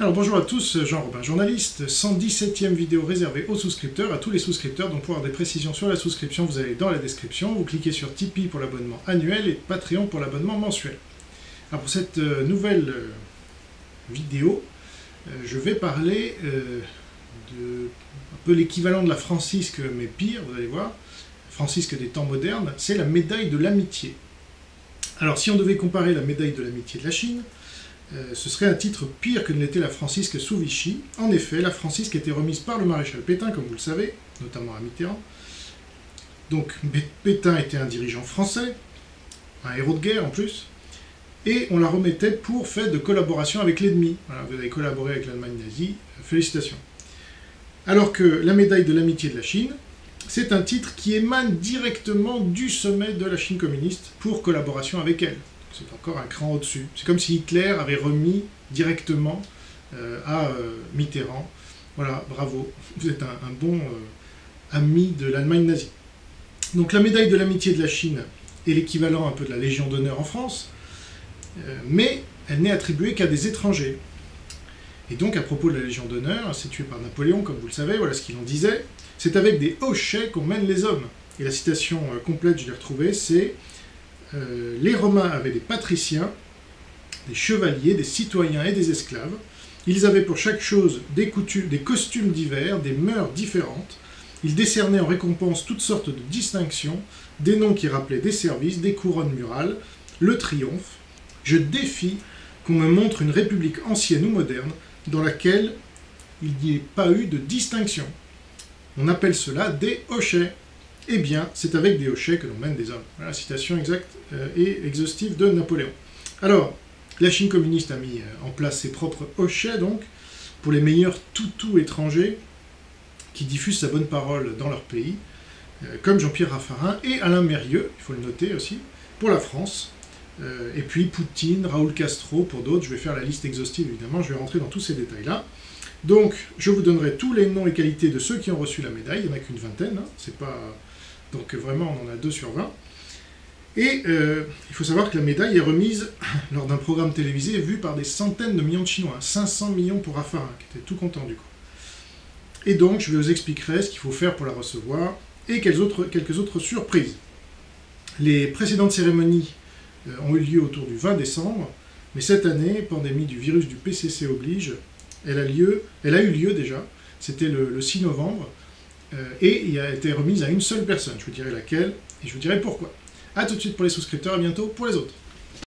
Alors bonjour à tous, Jean-Robin, journaliste, 117e vidéo réservée aux souscripteurs, à tous les souscripteurs. Donc pour avoir des précisions sur la souscription, vous allez dans la description, vous cliquez sur Tipeee pour l'abonnement annuel et Patreon pour l'abonnement mensuel. Alors pour cette nouvelle vidéo, je vais parler de un peu l'équivalent de la francisque, mais pire, vous allez voir. Francisque des temps modernes, c'est la médaille de l'amitié. Alors si on devait comparer la médaille de l'amitié de la Chine, ce serait un titre pire que ne l'était la francisque sous Vichy. En effet, la francisque était remise par le maréchal Pétain, comme vous le savez, notamment à Mitterrand. Donc Pétain était un dirigeant français, un héros de guerre en plus, et on la remettait pour fait de collaboration avec l'ennemi. Voilà, vous avez collaboré avec l'Allemagne nazie, félicitations. Alors que la médaille de l'amitié de la Chine, c'est un titre qui émane directement du sommet de la Chine communiste pour collaboration avec elle. C'est encore un cran au-dessus. C'est comme si Hitler avait remis directement à Mitterrand. Voilà, bravo, vous êtes un bon ami de l'Allemagne nazie. Donc la médaille de l'amitié de la Chine est l'équivalent un peu de la Légion d'honneur en France, mais elle n'est attribuée qu'à des étrangers. Et donc à propos de la Légion d'honneur, instituée par Napoléon, comme vous le savez, voilà ce qu'il en disait, c'est avec des hochets qu'on mène les hommes. Et la citation complète, je l'ai retrouvée, c'est les Romains avaient des patriciens, des chevaliers, des citoyens et des esclaves. Ils avaient pour chaque chose des costumes divers, des mœurs différentes. Ils décernaient en récompense toutes sortes de distinctions, des noms qui rappelaient des services, des couronnes murales, le triomphe. Je défie qu'on me montre une république ancienne ou moderne dans laquelle il n'y ait pas eu de distinction. On appelle cela des hochets. Eh bien, c'est avec des hochets que l'on mène des hommes. Voilà, citation exacte et exhaustive de Napoléon. Alors, la Chine communiste a mis en place ses propres hochets, donc, pour les meilleurs toutous étrangers qui diffusent sa bonne parole dans leur pays, comme Jean-Pierre Raffarin et Alain Mérieux, il faut le noter aussi, pour la France, et puis Poutine, Raoul Castro, pour d'autres. Je vais faire la liste exhaustive, évidemment, je vais rentrer dans tous ces détails-là. Donc, je vous donnerai tous les noms et qualités de ceux qui ont reçu la médaille, il n'y en a qu'une vingtaine, hein, c'est pas... Donc vraiment, on en a 2 sur 20. Et il faut savoir que la médaille est remise lors d'un programme télévisé vu par des centaines de millions de Chinois. 500 millions pour Raffarin, qui était tout content du coup. Et donc, je vous expliquerai ce qu'il faut faire pour la recevoir, et quelques autres surprises. Les précédentes cérémonies ont eu lieu autour du 20 décembre, mais cette année, pandémie du virus du PCC oblige, elle a eu lieu déjà, c'était le 6 novembre, et il a été remise à une seule personne. Je vous dirai laquelle, et je vous dirai pourquoi. A tout de suite pour les souscripteurs, à bientôt pour les autres.